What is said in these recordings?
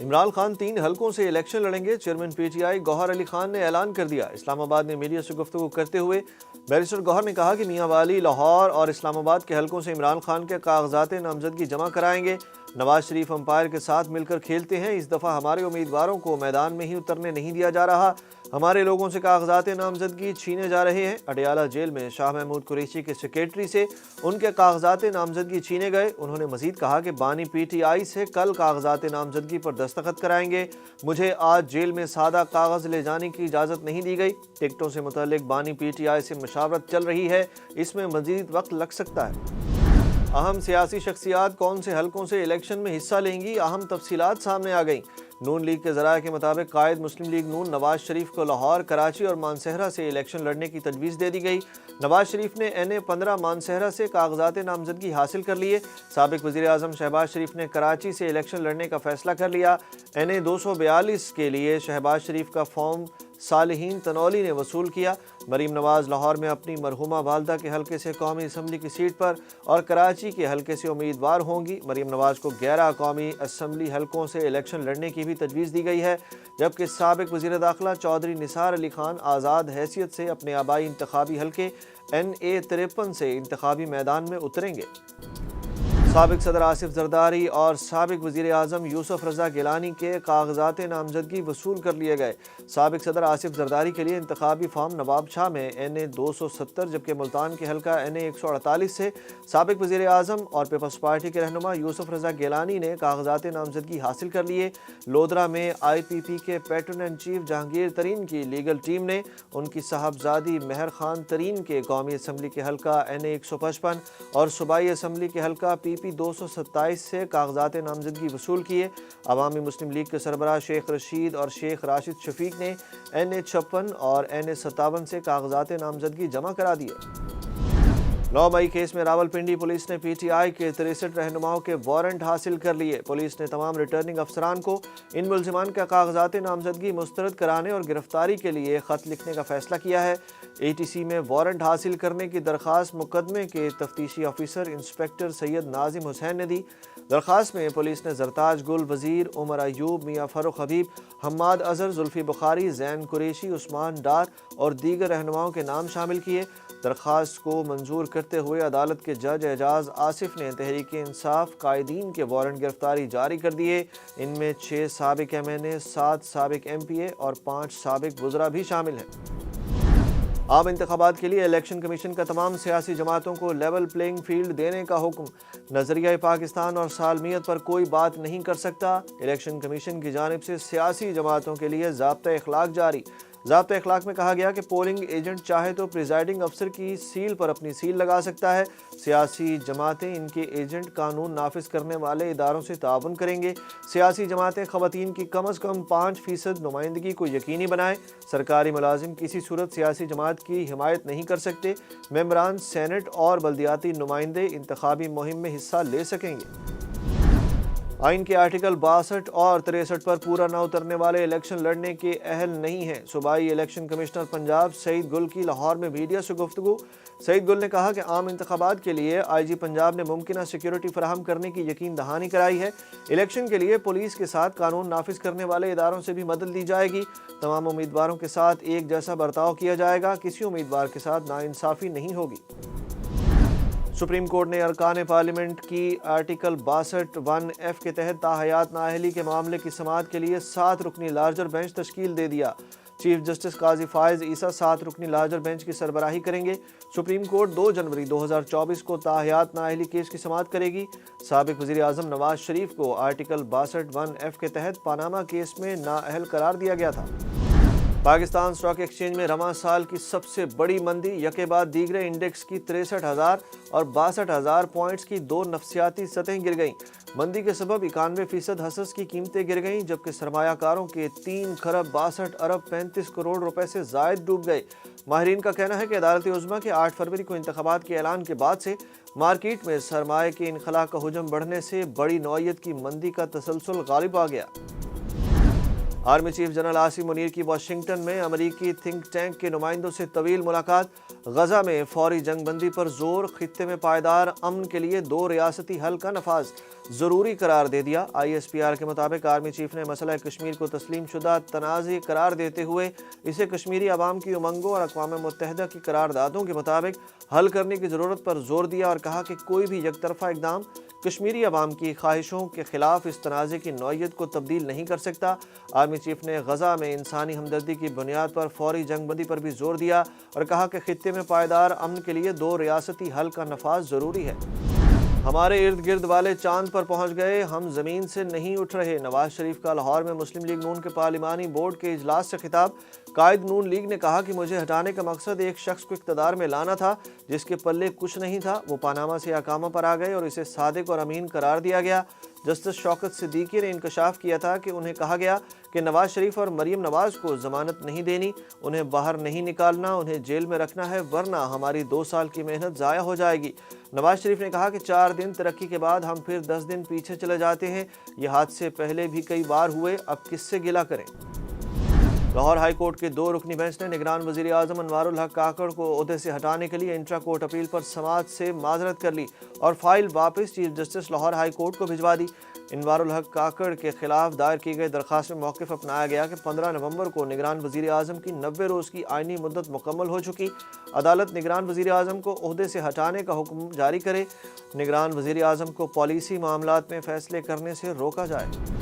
عمران خان 3 حلقوں سے الیکشن لڑیں گے، چیئرمین پی ٹی آئی گوہر علی خان نے اعلان کر دیا۔ اسلام آباد میں میڈیا سے گفتگو کرتے ہوئے بیرسٹر گوہر نے کہا کہ میاں والی، لاہور اور اسلام آباد کے حلقوں سے عمران خان کے کاغذات نامزدگی جمع کرائیں گے۔ نواز شریف امپائر کے ساتھ مل کر کھیلتے ہیں، اس دفعہ ہمارے امیدواروں کو میدان میں ہی اترنے نہیں دیا جا رہا، ہمارے لوگوں سے کاغذات نامزدگی چھینے جا رہے ہیں۔ اڈیالہ جیل میں شاہ محمود قریشی کے سیکریٹری سے ان کے کاغذات نامزدگی چھینے گئے۔ انہوں نے مزید کہا کہ بانی پی ٹی آئی سے کل کاغذات نامزدگی پر دستخط کرائیں گے، مجھے آج جیل میں سادہ کاغذ لے جانے کی اجازت نہیں دی گئی۔ ٹکٹوں سے متعلق بانی پی ٹی آئی سے مشاورت چل رہی ہے، اس میں مزید وقت لگ سکتا ہے۔ اہم سیاسی شخصیات کون سے حلقوں سے الیکشن میں حصہ لیں گی، اہم تفصیلات سامنے آ گئیں۔ نون لیگ کے ذرائع کے مطابق قائد مسلم لیگ نون نواز شریف کو لاہور، کراچی اور مانسہرہ سے الیکشن لڑنے کی تجویز دے دی گئی۔ نواز شریف نے NA-15 مانسہرہ سے کاغذات نامزدگی حاصل کر لیے۔ سابق وزیر اعظم شہباز شریف نے کراچی سے الیکشن لڑنے کا فیصلہ کر لیا۔ NA-242 کے لیے شہباز شریف کا فارم صالحین تنولی نے وصول کیا۔ مریم نواز لاہور میں اپنی مرحومہ والدہ کے حلقے سے قومی اسمبلی کی سیٹ پر اور کراچی کے حلقے سے امیدوار ہوں گی۔ مریم نواز کو 11 قومی اسمبلی حلقوں سے الیکشن لڑنے کی بھی تجویز دی گئی ہے، جبکہ سابق وزیر داخلہ چودھری نثار علی خان آزاد حیثیت سے اپنے آبائی انتخابی حلقے NA-53 سے انتخابی میدان میں اتریں گے۔ سابق صدر آصف زرداری اور سابق وزیر اعظم یوسف رضا گیلانی کے کاغذات نامزدگی وصول کر لیے گئے۔ سابق صدر آصف زرداری کے لیے انتخابی فارم نواب شاہ میں NA-270، جبکہ ملتان کے حلقہ NA-148 سے سابق وزیر اعظم اور پیپلز پارٹی کے رہنما یوسف رضا گیلانی نے کاغذات نامزدگی حاصل کر لیے۔ لودرا میں IPP کے پیٹرن ان چیف جہانگیر ترین کی لیگل ٹیم نے ان کی صاحبزادی مہر خان ترین کے قومی اسمبلی کے حلقہ NA-155 اور صوبائی اسمبلی کے حلقہ PP-227 سے کاغذات نامزدگی وصول کیے۔ عوامی مسلم لیگ کے سربراہ شیخ رشید اور شیخ راشد شفیق نے NA-56 اور NA-57 سے کاغذات نامزدگی جمع کرا دیے۔ 9 مئی کیس میں راولپنڈی پولیس نے PTI کے 63 رہنماؤں کے وارنٹ حاصل کر لیے۔ پولیس نے تمام ریٹرننگ افسران کو ان ملزمان کا کاغذات نامزدگی مسترد کرانے اور گرفتاری کے لیے خط لکھنے کا فیصلہ کیا ہے۔ ATC میں وارنٹ حاصل کرنے کی درخواست مقدمے کے تفتیشی آفیسر انسپیکٹر سید ناظم حسین نے دی۔ درخواست میں پولیس نے زرتاج گل وزیر، عمر ایوب، میاں فاروق حبیب، حماد اظہر، زلفی بخاری، زین قریشی، عثمان ڈار اور دیگر رہنماؤں کے نام شامل کیے۔ درخواست کو منظور کرتے ہوئے عدالت کے جج اعجاز آصف نے تحریک انصاف قائدین کے وارنٹ گرفتاری جاری کر دیے۔ ان میں 6 سابق MNA، 7 سابق MPA اور 5 سابق وزراء بھی شامل ہیں۔ عام انتخابات کے لیے الیکشن کمیشن کا تمام سیاسی جماعتوں کو لیول پلینگ فیلڈ دینے کا حکم۔ نظریہ پاکستان اور سالمیت پر کوئی بات نہیں کر سکتا، الیکشن کمیشن کی جانب سے سیاسی جماعتوں کے لیے ضابطہ اخلاق جاری۔ ضابطہ اخلاق میں کہا گیا کہ پولنگ ایجنٹ چاہے تو پریزائڈنگ افسر کی سیل پر اپنی سیل لگا سکتا ہے۔ سیاسی جماعتیں ان کے ایجنٹ قانون نافذ کرنے والے اداروں سے تعاون کریں گے۔ سیاسی جماعتیں خواتین کی کم از کم 5% نمائندگی کو یقینی بنائیں۔ سرکاری ملازم کسی صورت سیاسی جماعت کی حمایت نہیں کر سکتے۔ ممبران سینٹ اور بلدیاتی نمائندے انتخابی مہم میں حصہ لے سکیں گے۔ آئین کے آرٹیکل 62 اور 63 پر پورا نہ اترنے والے الیکشن لڑنے کے اہل نہیں ہیں۔ صوبائی الیکشن کمشنر پنجاب سعید گل کی لاہور میں میڈیا سے گفتگو۔ سعید گل نے کہا کہ عام انتخابات کے لیے IG پنجاب نے ممکنہ سیکیورٹی فراہم کرنے کی یقین دہانی کرائی ہے۔ الیکشن کے لیے پولیس کے ساتھ قانون نافذ کرنے والے اداروں سے بھی مدد دی جائے گی۔ تمام امیدواروں کے ساتھ ایک جیسا برتاؤ کیا جائے گا، کسی امیدوار کے ساتھ ناانصافی نہیں ہوگی۔ سپریم کورٹ نے ارکان پارلیمنٹ کی آرٹیکل 62(1)(f) کے تحت تاحیات نااہلی کے معاملے کی سماعت کے لیے 7 رکنی لارجر بینچ تشکیل دے دیا۔ چیف جسٹس قاضی فائز عیسیٰ 7 رکنی لارجر بینچ کی سربراہی کریں گے۔ سپریم کورٹ 2 جنوری 2024 کو تاحیات نااہلی کیس کی سماعت کرے گی۔ سابق وزیر اعظم نواز شریف کو آرٹیکل 62(1)(f) کے تحت پاناما کیس میں نااہل قرار دیا گیا تھا۔ پاکستان سٹاک ایکسچینج میں رواں سال کی سب سے بڑی مندی، یکے بعد دیگرے انڈیکس کی 63,000 اور 62,000 پوائنٹس کی 2 نفسیاتی سطحیں گر گئیں۔ مندی کے سبب 91% حصص کی قیمتیں گر گئیں، جبکہ سرمایہ کاروں کے 3 خرب 62 ارب 35 کروڑ روپے سے زائد ڈوب گئے۔ ماہرین کا کہنا ہے کہ عدالت عظمیٰ کے 8 فروری کو انتخابات کے اعلان کے بعد سے مارکیٹ میں سرمایہ کے انخلاء کا حجم بڑھنے سے بڑی نوعیت کی مندی کا تسلسل غالب آ گیا۔ Army chief general Asim Munir کی واشنگٹن میں امریکی تھنک ٹینک کے نمائندوں سے طویل ملاقات۔ غزہ میں فوری جنگ بندی پر زور، خطے میں پائیدار امن کے لیے 2 ریاستی حل کا نفاذ ضروری قرار دے دیا۔ ISPR کے مطابق آرمی چیف نے مسئلہ کشمیر کو تسلیم شدہ تنازع قرار دیتے ہوئے اسے کشمیری عوام کی امنگوں اور اقوام متحدہ کی قراردادوں کے مطابق حل کرنے کی ضرورت پر زور دیا اور کہا کہ کوئی بھی یک طرفہ اقدام کشمیری عوام کی خواہشوں کے خلاف اس تنازع کی نوعیت کو تبدیل نہیں کر سکتا۔ آرمی چیف نے غزہ میں انسانی ہمدردی کی بنیاد پر فوری جنگ بندی پر بھی زور دیا اور کہا کہ خطے میں پائیدار امن کے لیے 2 ریاستی حل کا نفاذ ضروری ہے۔ ہمارے ارد گرد والے چاند پر پہنچ گئے، ہم زمین سے نہیں اٹھ رہے۔ نواز شریف کا لاہور میں مسلم لیگ نون کے پارلیمانی بورڈ کے اجلاس سے خطاب۔ قائد نون لیگ نے کہا کہ مجھے ہٹانے کا مقصد ایک شخص کو اقتدار میں لانا تھا جس کے پلے کچھ نہیں تھا، وہ پاناما سے اقامہ پر آ گئے اور اسے صادق اور امین قرار دیا گیا۔ جسٹس شوکت صدیقی نے انکشاف کیا تھا کہ انہیں کہا گیا کہ نواز شریف اور مریم نواز کو ضمانت نہیں دینی، انہیں باہر نہیں نکالنا، انہیں جیل میں رکھنا ہے ورنہ ہماری 2 سال کی محنت ضائع ہو جائے گی۔ نواز شریف نے کہا کہ 4 دن ترقی کے بعد ہم پھر 10 دن پیچھے چلے جاتے ہیں، یہ حادثے پہلے بھی کئی بار ہوئے، اب کس سے گلہ کریں۔ لاہور ہائی کورٹ کے 2 رکنی بینچ نے نگران وزیر اعظم انوار الحق کاکڑ کو عہدے سے ہٹانے کے لیے انٹرا کورٹ اپیل پر سماعت سے معذرت کر لی اور فائل واپس chief justice Lahore high court کو بھجوا دی۔ انوار الحق کاکڑ کے خلاف دائر کی گئی درخواست میں موقف اپنایا گیا کہ 15 نومبر کو نگران وزیر اعظم کی 90 روز کی آئینی مدت مکمل ہو چکی، عدالت نگران وزیر اعظم کو عہدے سے ہٹانے کا حکم جاری کرے، نگران وزیر اعظم کو پالیسی معاملات میں فیصلے کرنے سے روکا جائے۔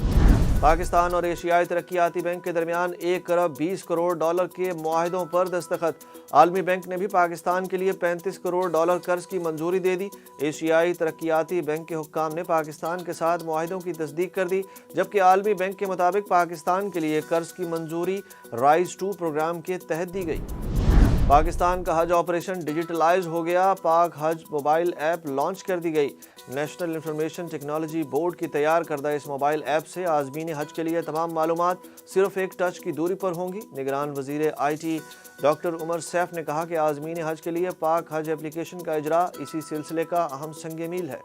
پاکستان اور ایشیائی ترقیاتی بینک کے درمیان 1 ارب 20 کروڑ ڈالر کے معاہدوں پر دستخط۔ عالمی بینک نے بھی پاکستان کے لیے 35 کروڑ ڈالر قرض کی منظوری دے دی۔ ایشیائی ترقیاتی بینک کے حکام نے پاکستان کے ساتھ معاہدوں کی تصدیق کر دی، جبکہ عالمی بینک کے مطابق پاکستان کے لیے قرض کی منظوری رائز 2 پروگرام کے تحت دی گئی۔ پاکستان کا حج آپریشن ڈیجیٹلائز ہو گیا، پاک حج موبائل ایپ لانچ کر دی گئی۔ نیشنل انفارمیشن ٹیکنالوجی بورڈ کی تیار کردہ اس موبائل ایپ سے عازمین حج کے لیے تمام معلومات صرف ایک ٹچ کی دوری پر ہوں گی۔ نگران وزیر IT ڈاکٹر عمر سیف نے کہا کہ عازمین حج کے لیے پاک حج اپلیکیشن کا اجرا اسی سلسلے کا اہم سنگ میل ہے۔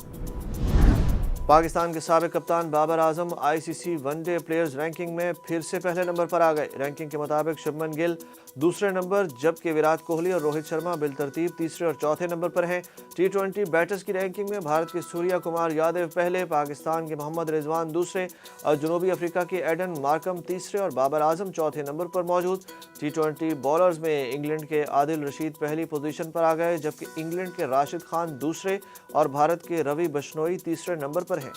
پاکستان کے سابق کپتان Babar Azam ICC one day players ranking میں پھر سے پہلے نمبر پر آ گئے۔ رینکنگ کے مطابق شبمن گل دوسرے نمبر جبکہ وراٹ کوہلی اور روہت شرما بالترتیب تیسرے اور چوتھے نمبر پر ہیں۔ T20 بیٹرز کی رینکنگ میں بھارت کے سوریہ کمار یادو پہلے، پاکستان کے محمد رضوان دوسرے اور جنوبی افریقہ کے ایڈن مارکم تیسرے اور بابر اعظم چوتھے نمبر پر موجود۔ T20 بالرز میں انگلینڈ کے عادل رشید پہلی پوزیشن پر آ گئے جبکہ انگلینڈ کے راشد خان دوسرے اور بھارت کے روی بشنوئی تیسرے نمبر پر ہیں۔